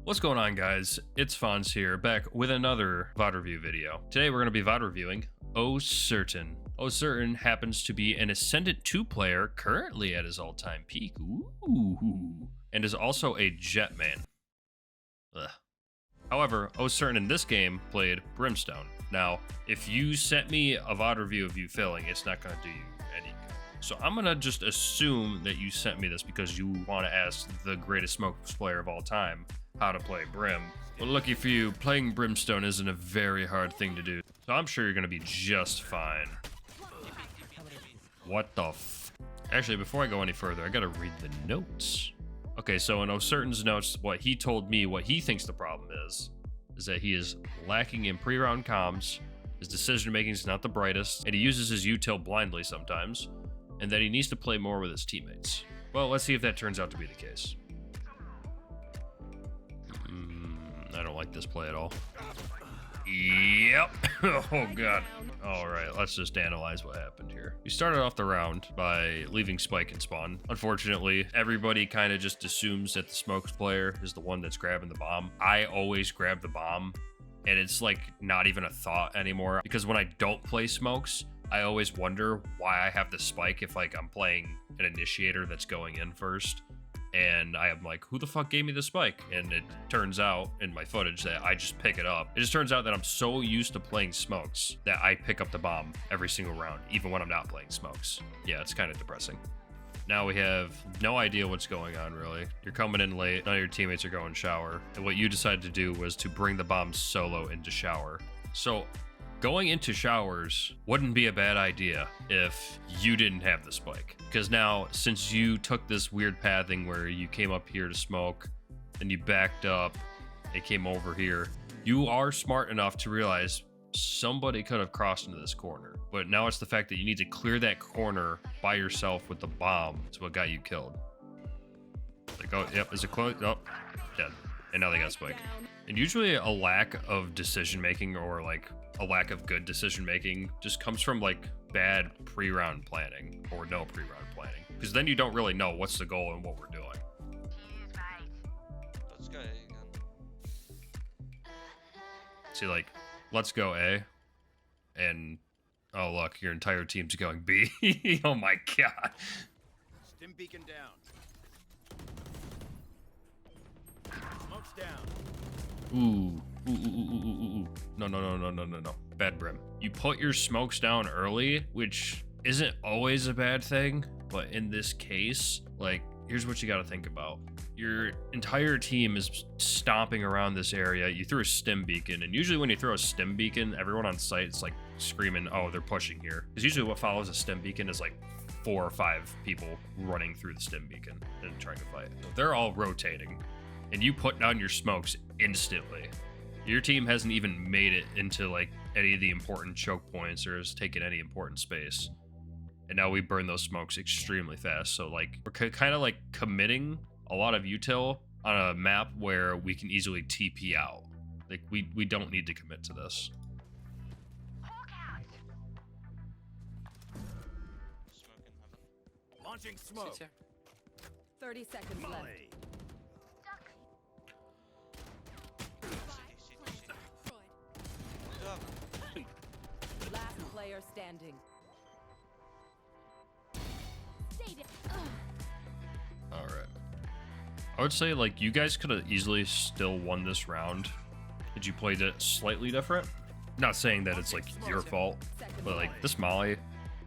What's going on, guys? It's Fonz here, back with another VOD review video. Today we're going to be VOD reviewing oCertain. oCertain happens to be an Ascendant 2 player currently at his all-time peak, ooh, and is also a Jetman. Ugh. However, oCertain in this game played Brimstone. Now, if you sent me a VOD review of you failing, it's not going to do you any good. So I'm going to just assume that you sent me this because you want to ask the greatest smokes player of all time how to play Brim. Well, lucky for you, playing Brimstone isn't a very hard thing to do. So I'm sure you're going to be just fine. What the f... Actually, before I go any further, I got to read the notes. Okay, so in oCertain's notes, what he told me, what he thinks the problem is that he is lacking in pre-round comms, his decision-making is not the brightest, and he uses his util blindly sometimes, and that he needs to play more with his teammates. Well, let's see if that turns out to be the case. I don't like this play at all. Yep. Oh, God. All right, let's just analyze what happened here. We started off the round by leaving Spike in spawn. Unfortunately, everybody kind of just assumes that the smokes player is the one that's grabbing the bomb. I always grab the bomb, and it's like not even a thought anymore. Because when I don't play smokes, I always wonder why I have the spike if like I'm playing an initiator that's going in first. And I'm like, who the fuck gave me the spike? And it turns out in my footage that I just pick it up. It just turns out that I'm so used to playing smokes that I pick up the bomb every single round, even when I'm not playing smokes. Yeah, it's kind of depressing. Now we have no idea what's going on, really. You're coming in late, none of your teammates are going shower. And what you decided to do was to bring the bomb solo into shower. So going into showers wouldn't be a bad idea if you didn't have the spike. Because now, since you took this weird pathing where you came up here to smoke, and you backed up, and came over here, you are smart enough to realize somebody could have crossed into this corner. But now it's the fact that you need to clear that corner by yourself with the bomb. It's what got you killed. Like, oh, yep, is it close? Oh, dead. And now they got spike. And usually a lack of decision-making or like a lack of good decision-making just comes from like bad pre-round planning or no pre-round planning. Because then you don't really know what's the goal and what we're doing. Let's go A again. See, like, let's go A. And, oh look, your entire team's going B. Oh my god. Stim beacon down. Smoke's down. Ooh. Ooh. No. Bad Brim. You put your smokes down early, which isn't always a bad thing, but in this case, like, here's what you got to think about. Your entire team is stomping around this area. You threw a stim beacon, and usually when you throw a stim beacon, everyone on site is like screaming, oh, they're pushing here. Because usually what follows a stim beacon is like 4 or 5 people running through the stim beacon and trying to fight. They're all rotating, and you put down your smokes instantly. Your team hasn't even made it into like any of the important choke points or has taken any important space. And now we burn those smokes extremely fast. So like we're kind of like committing a lot of util on a map where we can easily TP out. Like we don't need to commit to this. Smoke in heaven. Launching smoke. 30 seconds left. Molly. Last player standing. All right. I would say like you guys could have easily still won this round had you played it slightly different. Not saying that it's like your fault, but like this molly,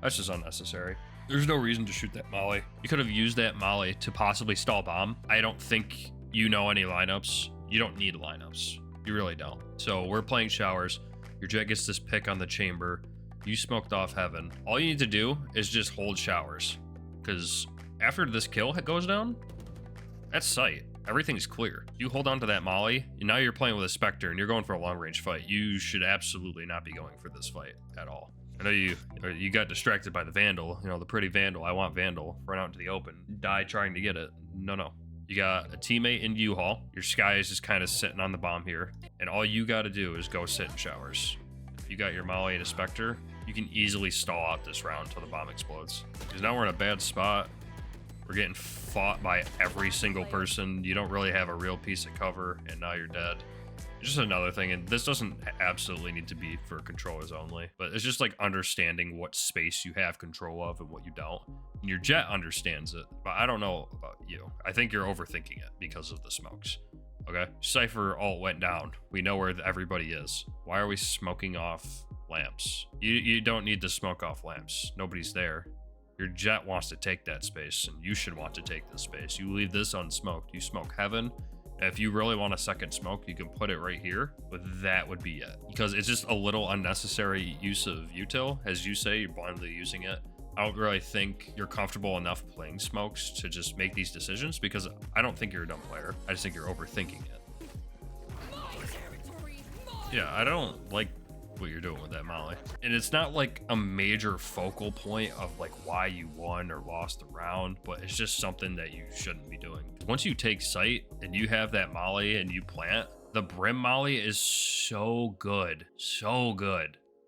that's just unnecessary. There's no reason to shoot that molly. You could have used that molly to possibly stall bomb. I don't think you know any lineups. You don't need lineups. You really don't. So we're playing showers. Your jet gets this pick on the chamber. You smoked off heaven. All you need to do is just hold showers. Because after this kill goes down, that's sight. Everything's clear. You hold on to that molly, and now you're playing with a Spectre, and you're going for a long-range fight. You should absolutely not be going for this fight at all. I know you got distracted by the Vandal, you know, the pretty Vandal. I want Vandal. Run out into the open. Die trying to get it. No. You got a teammate in U-Haul. Your Sky is just kind of sitting on the bomb here. And all you got to do is go sit in showers. You got your Molly and a Spectre. You can easily stall out this round until the bomb explodes. Because now we're in a bad spot. We're getting fought by every single person. You don't really have a real piece of cover, and now you're dead. It's just another thing, and this doesn't absolutely need to be for controllers only, but it's just like understanding what space you have control of and what you don't. And your Jet understands it, but I don't know about you. I think you're overthinking it because of the smokes. Okay, Cypher ult went down. We know where everybody is. Why are we smoking off lamps? You don't need to smoke off lamps. Nobody's there. Your Jet wants to take that space, and you should want to take this space. You leave this unsmoked. You smoke heaven. If you really want a second smoke, you can put it right here, but that would be it. Because it's just a little unnecessary use of util. As you say, you're blindly using it. I don't really think you're comfortable enough playing smokes to just make these decisions, because I don't think you're a dumb player. I just think you're overthinking it. Yeah, I don't like what you're doing with that Molly. And it's not like a major focal point of like why you won or lost the round, but it's just something that you shouldn't be doing. Once you take sight and you have that Molly and you plant, the Brim Molly is so good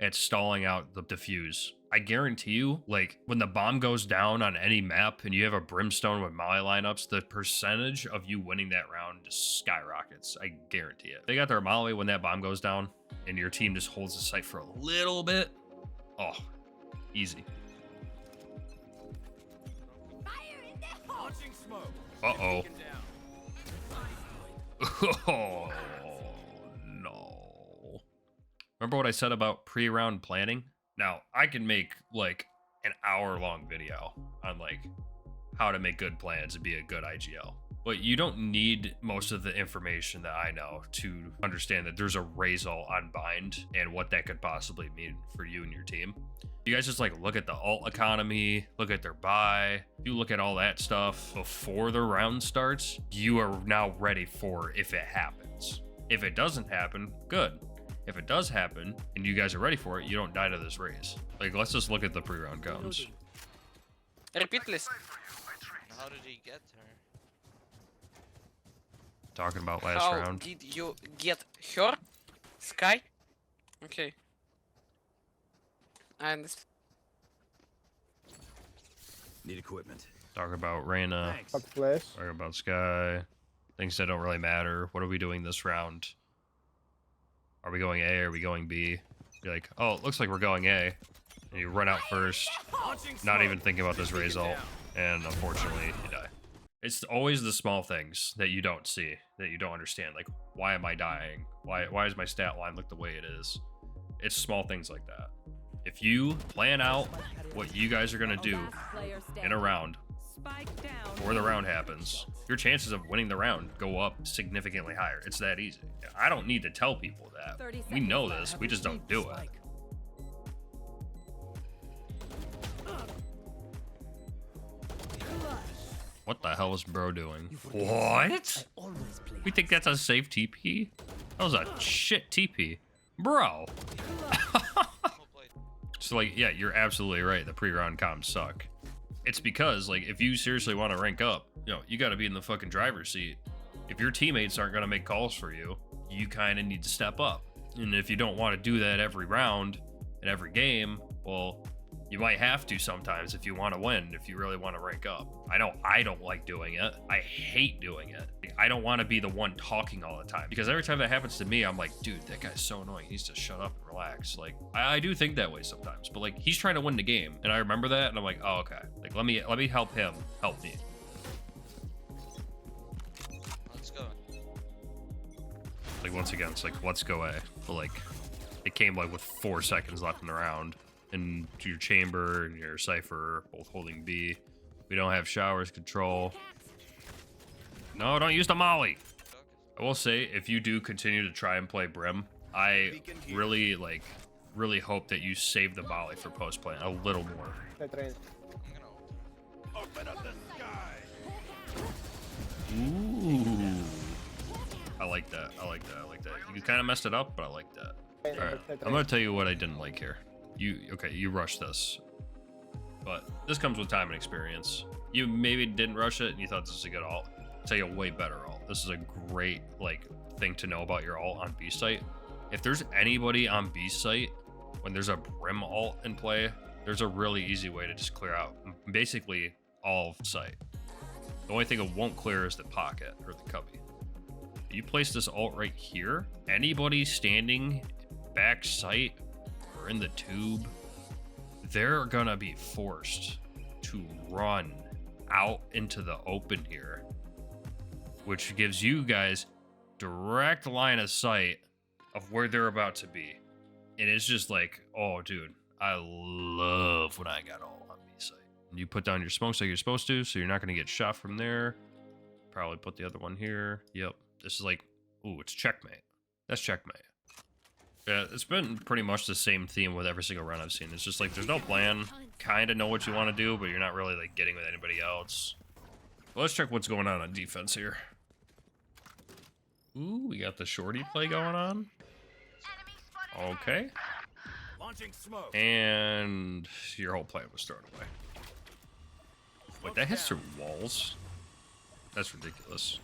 at stalling out the defuse. I guarantee you, like, when the bomb goes down on any map and you have a Brimstone with Molly lineups, the percentage of you winning that round just skyrockets. I guarantee it. They got their Molly when that bomb goes down and your team just holds the site for a little bit. Oh, easy. Launching smoke. Uh-oh. Beacon down. Oh, no. Remember what I said about pre-round planning? Now, I can make like an hour-long video on like how to make good plans and be a good IGL. But you don't need most of the information that I know to understand that there's a raise ult on bind and what that could possibly mean for you and your team. You guys just like look at the ult economy, look at their buy. You look at all that stuff before the round starts. You are now ready for if it happens. If it doesn't happen, good. If it does happen and you guys are ready for it, you don't die to this raise. Like, let's just look at the pre-round counts. Repeat, please. How did he get her? Talking about last How round. did you get her? Sky? Okay. I understand. Need equipment. Talking about Reyna. Thanks. Fuck flash. Talking about Sky. Things that don't really matter. What are we doing this round? Are we going A or are we going B? You're like, oh, it looks like we're going A. And you run out first, Launching not smoke. even thinking about this raise ult. And unfortunately, you die. It's always the small things that you don't see, that you don't understand. Like, why am I dying? Why does my stat line look the way it is? It's small things like that. If you plan out what you guys are going to do in a round before the round happens, your chances of winning the round go up significantly higher. It's that easy. I don't need to tell people that. We know this. We just don't do it. What the hell is bro doing? What? We think that's a safe TP? That was a shit TP. Bro. Well played. So, like, yeah, you're absolutely right. The pre-round comms suck. It's because, like, if you seriously want to rank up, you know, you got to be in the fucking driver's seat. If your teammates aren't going to make calls for you, you kind of need to step up. And if you don't want to do that every round and every game, well, you might have to sometimes if you want to win, if you really want to rank up. I know I don't like doing it. I hate doing it. I don't want to be the one talking all the time, because every time that happens to me, I'm like, dude, that guy's so annoying. He needs to shut up and relax. Like, I do think that way sometimes, but like, he's trying to win the game, and I remember that, and I'm like, oh, okay. Like, let me help him help me. Let's go. Like, once again, it's like, let's go A. But like, it came like with 4 seconds left in the round, and your chamber and your Cypher are both holding B. We don't have showers control. No, don't use the Molly. I will say, if you do continue to try and play Brim, I really hope that you save the Molly for post play a little more. That range. I'm gonna ult. Open up the sky. Ooh. I like that. I like that. I like that. You kind of messed it up, but I like that. All right, I'm gonna tell you what I didn't like here. You rushed this, but this comes with time and experience. You maybe didn't rush it and you thought this is a good ult. I'll tell you a way better ult. This is a great thing to know about your ult on B site. If there's anybody on B site when there's a Brim ult in play, there's a really easy way to just clear out basically all of site. The only thing it won't clear is the pocket or the cubby. You place this ult right here. Anybody standing back sight or in the tube, they're gonna be forced to run out into the open here, which gives you guys direct line of sight of where they're about to be. And it's just like, oh, dude, I love when I got all on B sight. You put down your smokes like you're supposed to, so you're not gonna get shot from there. Probably put the other one here. Yep. This is like, ooh, it's checkmate. That's checkmate. Yeah, it's been pretty much the same theme with every single run I've seen. It's just like, there's no plan. Kind of know what you want to do, but you're not really like getting with anybody else. Well, let's check what's going on defense here. Ooh, we got the shorty play going on. Okay. Launching smoke. And your whole plan was thrown away. Wait, that hits through walls? That's ridiculous.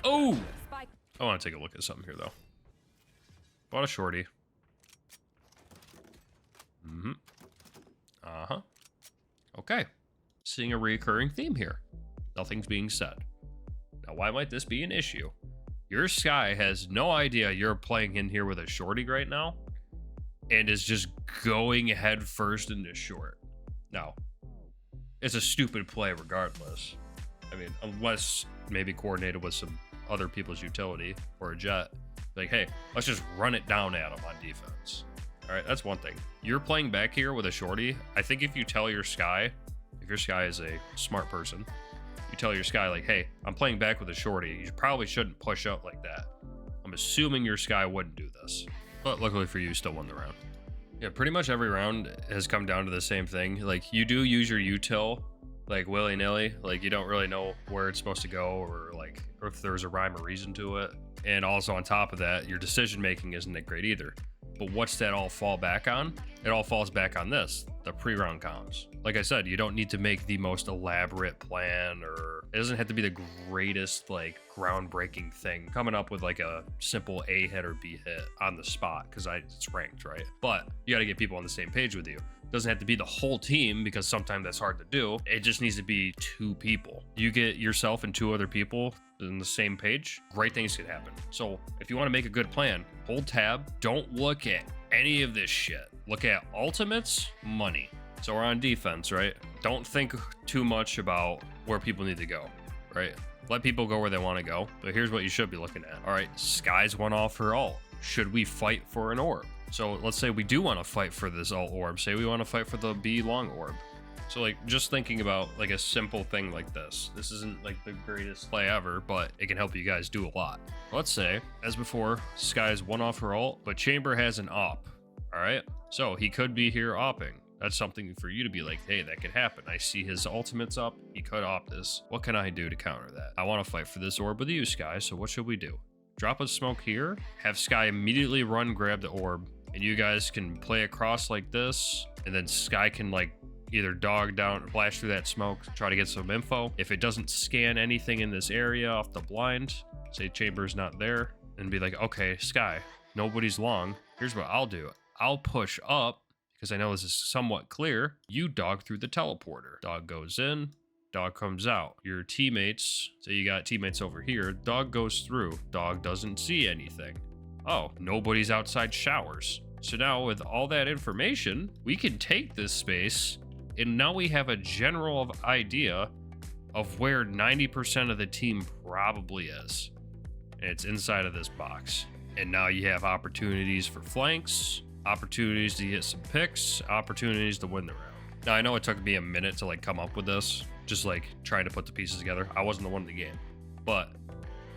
Oh! Spike. I want to take a look at something here, though. Bought a shorty. Mm-hmm. Uh-huh. Okay. Seeing a recurring theme here. Nothing's being said. Now, why might this be an issue? Your Sky has no idea you're playing in here with a shorty right now and is just going head first into short. Now, it's a stupid play regardless. I mean, unless maybe coordinated with some other people's utility or a jet. Like, hey, let's just run it down at him on defense. All right, that's one thing. You're playing back here with a shorty. I think if you tell your Sky, if your Sky is a smart person, you tell your Sky, like, hey, I'm playing back with a shorty. You probably shouldn't push up like that. I'm assuming your Sky wouldn't do this. But luckily for you, you still won the round. Yeah, pretty much every round has come down to the same thing. Like, you do use your util, like, willy-nilly. Like, you don't really know where it's supposed to go or, like, or if there's a rhyme or reason to it. And also on top of that, your decision-making isn't that great either. But what's that all fall back on? It all falls back on this, the pre-round comms. Like I said, you don't need to make the most elaborate plan, or it doesn't have to be the greatest, like, groundbreaking thing. Coming up with like a simple A hit or B hit on the spot, because it's ranked, right? But you got to get people on the same page with you. It doesn't have to be the whole team, because sometimes that's hard to do. It just needs to be 2 people. You get yourself and 2 other people in the same page, great things could happen. So if you want to make a good plan, hold tab, don't look at any of this shit. Look at ultimates, money. So we're on defense, right? Don't think too much about where people need to go, right? Let people go where they want to go. But here's what you should be looking at. All right, Sky's one off for ult. Should we fight for an orb? So let's say we do want to fight for this ult orb. Say we want to fight for the B long orb. So like, just thinking about like a simple thing like this. This isn't like the greatest play ever, but it can help you guys do a lot. Let's say, as before, Sky's one off her ult, but Chamber has an op. All right, so he could be here opping. That's something for you to be like, hey, that could happen. I see his ultimate's up. He could op this. What can I do to counter that? I want to fight for this orb with you, Sky. So what should we do? Drop a smoke here. Have Sky immediately run, grab the orb, and you guys can play across like this, and then Sky can like either dog down, flash through that smoke, try to get some info. If it doesn't scan anything in this area off the blind, say Chamber's not there, and be like, okay, Sky, nobody's long. Here's what I'll do. I'll push up, because I know this is somewhat clear. You dog through the teleporter. Dog goes in, dog comes out. Your teammates, say you got teammates over here, dog goes through. Dog doesn't see anything. Oh, nobody's outside showers. So now with all that information, we can take this space, and now we have a general idea of where 90% of the team probably is. And it's inside of this box. And now you have opportunities for flanks, opportunities to get some picks, opportunities to win the round. Now, I know it took me a minute to like come up with this, just like trying to put the pieces together. I wasn't the one in the game, but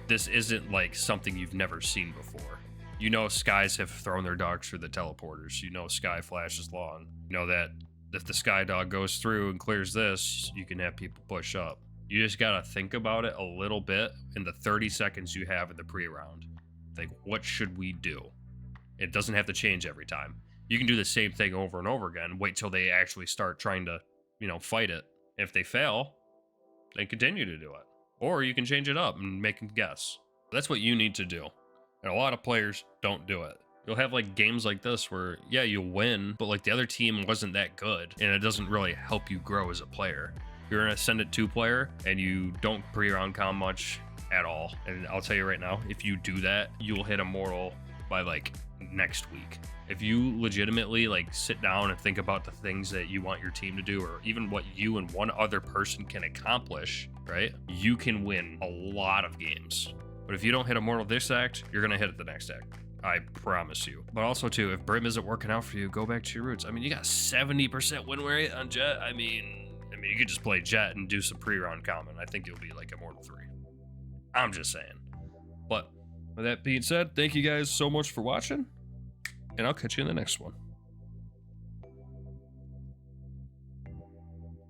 this isn't like something you've never seen before. You know, Skies have thrown their dogs through the teleporters. You know, Sky flashes long. You know that if the Sky dog goes through and clears this, you can have people push up. You just got to think about it a little bit in the 30 seconds you have in the pre-round. Like, what should we do? It doesn't have to change every time. You can do the same thing over and over again. Wait till they actually start trying to, you know, fight it. If they fail, then continue to do it. Or you can change it up and make them guess. That's what you need to do. And a lot of players don't do it. You'll have like games like this where, yeah, you win, but like the other team wasn't that good, and it doesn't really help you grow as a player. you're an Ascendant 2 player and you don't pre-round com much at all, and I'll tell you right now, if you do that, you'll hit Immortal by like next week. If you legitimately like sit down and think about the things that you want your team to do, or even what you and one other person can accomplish, right? You can win a lot of games. But if you don't hit Immortal this act, you're gonna hit it the next act. I promise you. But also too, if Brim isn't working out for you, go back to your roots. I mean, you got 70% win rate on Jet. I mean, you could just play Jet and do some pre-round common. I think you'll be like Immortal 3. I'm just saying. But with that being said, thank you guys so much for watching, and I'll catch you in the next one.